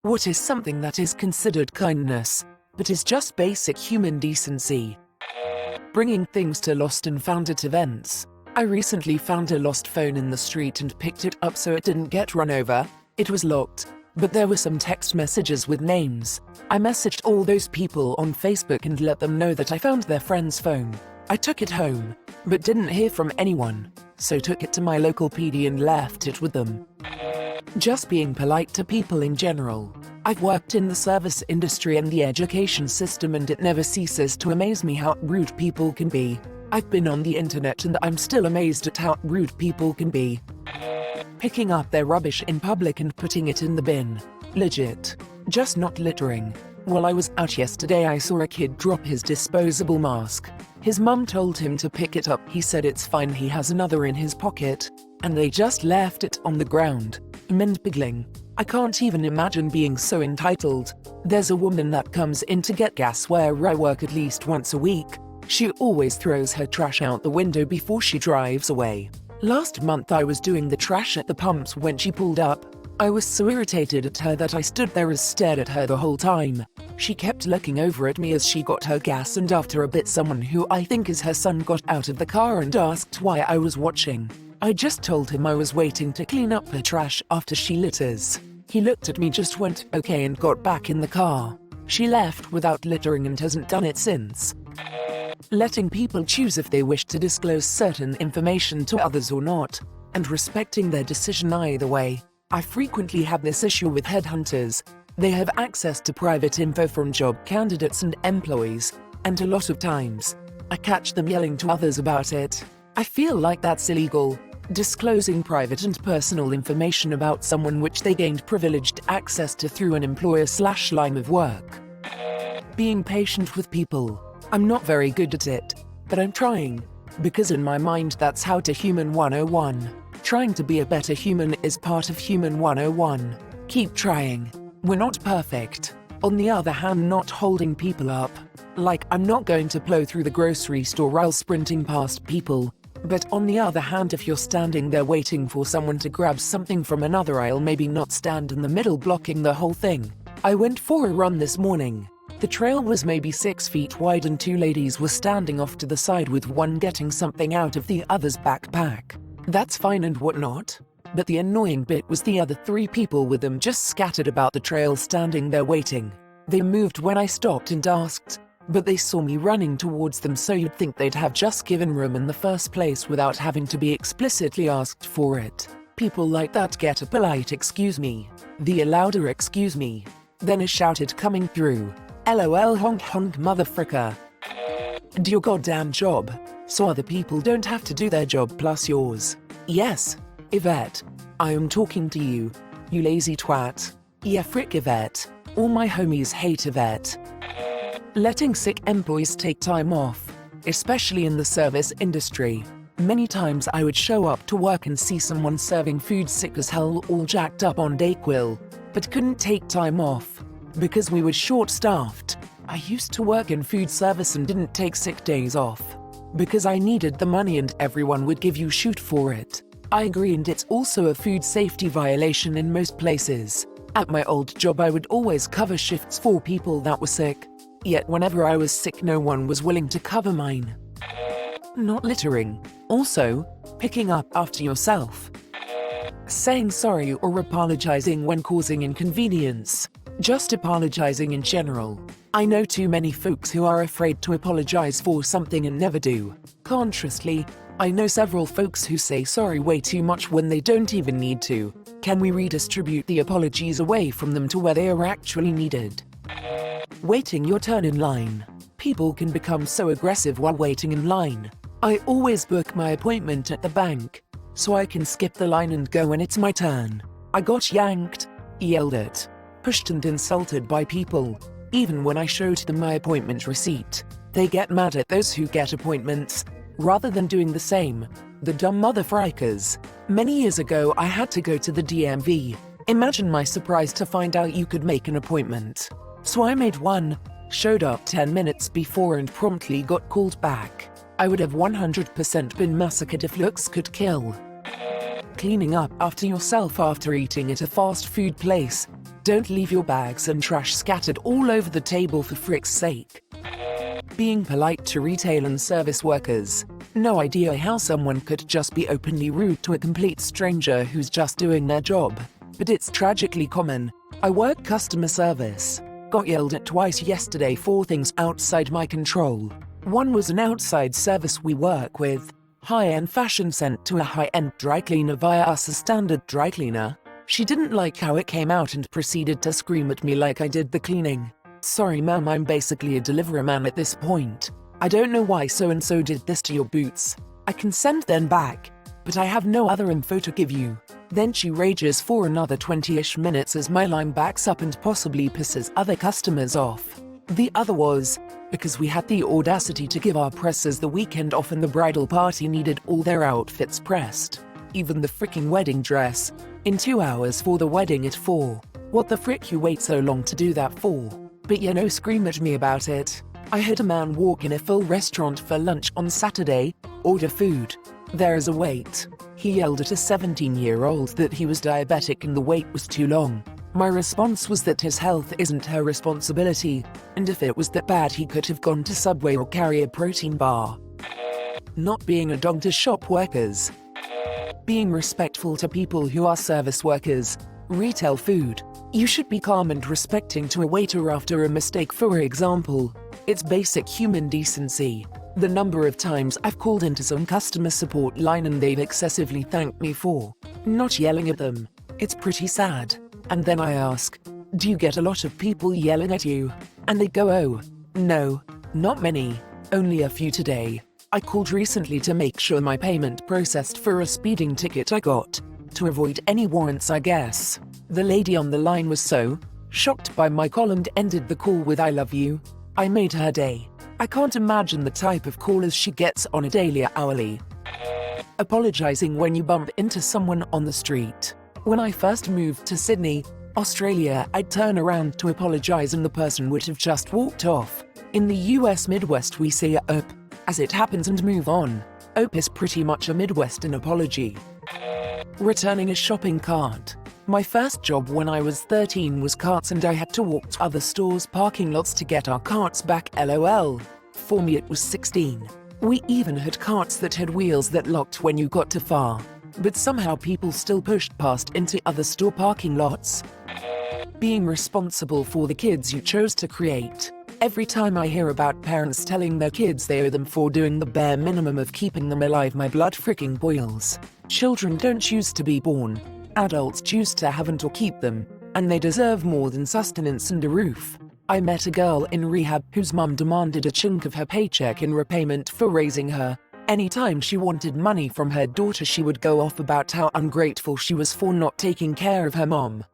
What is something that is considered kindness, but is just basic human decency? Bringing things to lost and found at events. I recently found a lost phone in the street and picked it up so it didn't get run over. It was locked, but there were some text messages with names. I messaged all those people on Facebook and let them know that I found their friend's phone. I took it home, but didn't hear from anyone, so took it to my local PD and left it with them. Just being polite to people in general. I've worked in the service industry and the education system, and it never ceases to amaze me how rude people can be. I've been on the internet and I'm still amazed at how rude people can be. Picking up their rubbish in public and putting it in the bin. Legit. Just not littering. While I was out yesterday, I saw a kid drop his disposable mask. His mum told him to pick it up. He said it's fine, he has another in his pocket. And they just left it on the ground. Mind-boggling. I can't even imagine being so entitled. There's a woman that comes in to get gas where I work at least once a week. She always throws her trash out the window before she drives away. Last month I was doing the trash at the pumps when she pulled up. I was so irritated at her that I stood there and stared at her the whole time. She kept looking over at me as she got her gas, and after a bit someone who I think is her son got out of the car and asked why I was watching. I just told him I was waiting to clean up her trash after she litters. He looked at me, just went okay and got back in the car. She left without littering and hasn't done it since. Letting people choose if they wish to disclose certain information to others or not, and respecting their decision either way. I frequently have this issue with headhunters. They have access to private info from job candidates and employees, and a lot of times, I catch them yelling to others about it. I feel like that's illegal. Disclosing private and personal information about someone which they gained privileged access to through an employer/line of work. Being patient with people. I'm not very good at it, but I'm trying. Because in my mind that's how to human 101. Trying to be a better human is part of human 101. Keep trying. We're not perfect. On the other hand, not holding people up. Like, I'm not going to plow through the grocery store while sprinting past people. But on the other hand, if you're standing there waiting for someone to grab something from another aisle, maybe not stand in the middle blocking the whole thing. I went for a run this morning. The trail was maybe 6 feet wide and 2 ladies were standing off to the side with one getting something out of the other's backpack. That's fine and whatnot. But the annoying bit was the other 3 people with them just scattered about the trail standing there waiting. They moved when I stopped and asked, but they saw me running towards them, so you'd think they'd have just given room in the first place without having to be explicitly asked for it. People like that get a polite "excuse me," the louder "excuse me," then a shouted coming through. LOL honk honk motherfricker. Do your goddamn job, so other people don't have to do their job plus yours. Yes, Yvette. I am talking to you, you lazy twat. Yeah, frick Yvette. All my homies hate Yvette. Letting sick employees take time off, especially in the service industry. Many times I would show up to work and see someone serving food sick as hell, all jacked up on Dayquil, but couldn't take time off because we were short-staffed. I used to work in food service and didn't take sick days off because I needed the money and everyone would give you shoot for it. I agree, and it's also a food safety violation in most places. At my old job I would always cover shifts for people that were sick. Yet whenever I was sick no one was willing to cover mine. Not littering. Also, picking up after yourself. Saying sorry or apologizing when causing inconvenience. Just apologizing in general. I know too many folks who are afraid to apologize for something and never do. Consciously, I know several folks who say sorry way too much when they don't even need to. Can we redistribute the apologies away from them to where they are actually needed? Waiting your turn in line. People can become so aggressive while waiting in line. I always book my appointment at the bank, so I can skip the line and go when it's my turn. I got yanked, yelled at, pushed and insulted by people. Even when I showed them my appointment receipt, they get mad at those who get appointments, rather than doing the same. The dumb motherfrickers. Many years ago I had to go to the DMV. Imagine my surprise to find out you could make an appointment. So I made one, showed up 10 minutes before and promptly got called back. I would have 100% been massacred if looks could kill. Cleaning up after yourself after eating at a fast food place. Don't leave your bags and trash scattered all over the table for frick's sake. Being polite to retail and service workers. No idea how someone could just be openly rude to a complete stranger who's just doing their job. But it's tragically common. I work customer service. Got yelled at twice yesterday for things outside my control. One was an outside service we work with. High-end fashion sent to a high-end dry cleaner via us, a standard dry cleaner. She didn't like how it came out and proceeded to scream at me like I did the cleaning. Sorry ma'am, I'm basically a delivery man at this point. I don't know why so-and-so did this to your boots. I can send them back, but I have no other info to give you. Then she rages for another 20-ish minutes as my line backs up and possibly pisses other customers off. The other was, because we had the audacity to give our pressers the weekend off and the bridal party needed all their outfits pressed. Even the freaking wedding dress. In 2 hours for the wedding at 4. What the frick you wait so long to do that for? But you know, scream at me about it. I had a man walk in a full restaurant for lunch on Saturday, order food. There is a wait. He yelled at a 17-year-old that he was diabetic and the wait was too long. My response was that his health isn't her responsibility, and if it was that bad he could have gone to Subway or carry a protein bar. Not being a dog to shop workers. Being respectful to people who are service workers. Retail food. You should be calm and respecting to a waiter after a mistake, for example. It's basic human decency. The number of times I've called into some customer support line and they've excessively thanked me for not yelling at them. It's pretty sad. And then I ask, do you get a lot of people yelling at you? And they go, oh, no, not many, only a few today. I called recently to make sure my payment processed for a speeding ticket I got. To avoid any warrants, I guess. The lady on the line was so shocked by my call and ended the call with "I love you." I made her day. I can't imagine the type of callers she gets on a daily or hourly. Apologizing when you bump into someone on the street. When I first moved to Sydney, Australia, I'd turn around to apologize and the person would have just walked off. In the US Midwest we say "ope" as it happens and move on. "Ope" is pretty much a Midwestern apology. Returning a shopping cart. My first job when I was 13 was carts and I had to walk to other stores' parking lots to get our carts back, lol. For me it was 16. We even had carts that had wheels that locked when you got too far. But somehow people still pushed past into other store parking lots. Being responsible for the kids you chose to create. Every time I hear about parents telling their kids they owe them for doing the bare minimum of keeping them alive, my blood freaking boils. Children don't choose to be born. Adults choose to have and or keep them, and they deserve more than sustenance and a roof. I met a girl in rehab whose mum demanded a chunk of her paycheck in repayment for raising her. Anytime she wanted money from her daughter, she would go off about how ungrateful she was for not taking care of her mom.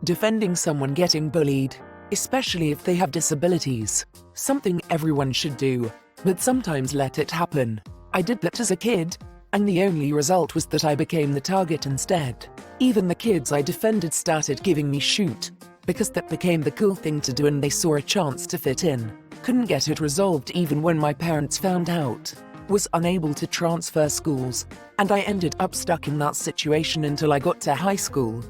Defending someone getting bullied, especially if they have disabilities. Something everyone should do, but sometimes let it happen. I did that as a kid, and the only result was that I became the target instead. Even the kids I defended started giving me shoot, because that became the cool thing to do and they saw a chance to fit in. Couldn't get it resolved even when my parents found out. Was unable to transfer schools, and I ended up stuck in that situation until I got to high school.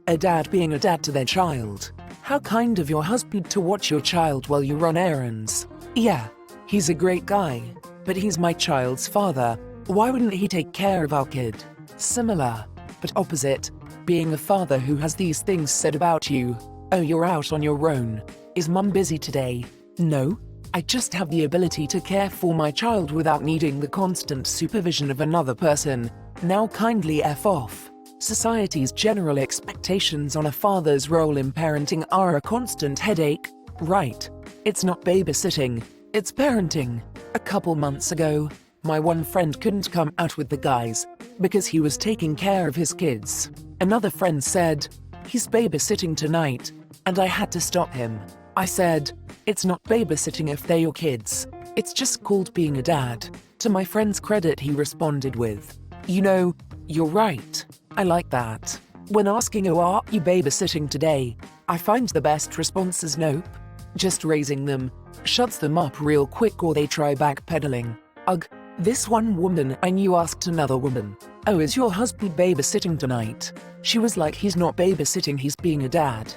A dad being a dad to their child. How kind of your husband to watch your child while you run errands. Yeah, he's a great guy, but he's my child's father. Why wouldn't he take care of our kid? Similar, but opposite, being a father who has these things said about you. Oh, you're out on your own. Is mum busy today? No, I just have the ability to care for my child without needing the constant supervision of another person. Now kindly F off. Society's general expectations on a father's role in parenting are a constant headache. Right. It's not babysitting, it's parenting. A couple months ago, my one friend couldn't come out with the guys because he was taking care of his kids. Another friend said, "He's babysitting tonight," and I had to stop him. I said, "It's not babysitting if they're your kids. It's just called being a dad." To my friend's credit, he responded with, "You know, you're right. I like that." When asking, "Oh, are you babysitting today?" I find the best response is nope. Just raising them shuts them up real quick or they try backpedaling. Ugh, this one woman I knew asked another woman, "Oh, is your husband babysitting tonight?" She was like, "He's not babysitting, he's being a dad."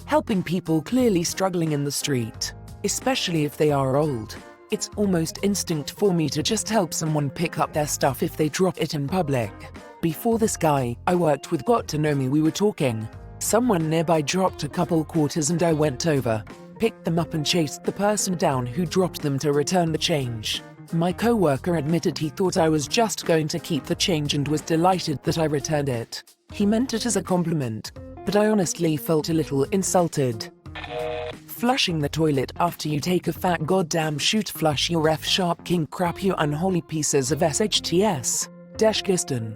Helping people clearly struggling in the street, especially if they are old. It's almost instinct for me to just help someone pick up their stuff if they drop it in public. Before this guy I worked with got to know me, we were talking. Someone nearby dropped a couple quarters and I went over, picked them up and chased the person down who dropped them to return the change. My coworker admitted he thought I was just going to keep the change and was delighted that I returned it. He meant it as a compliment, but I honestly felt a little insulted. Flushing the toilet after you take a fat goddamn shoot. Flush your F sharp king crap, you unholy pieces of SHTS. Deshkistan.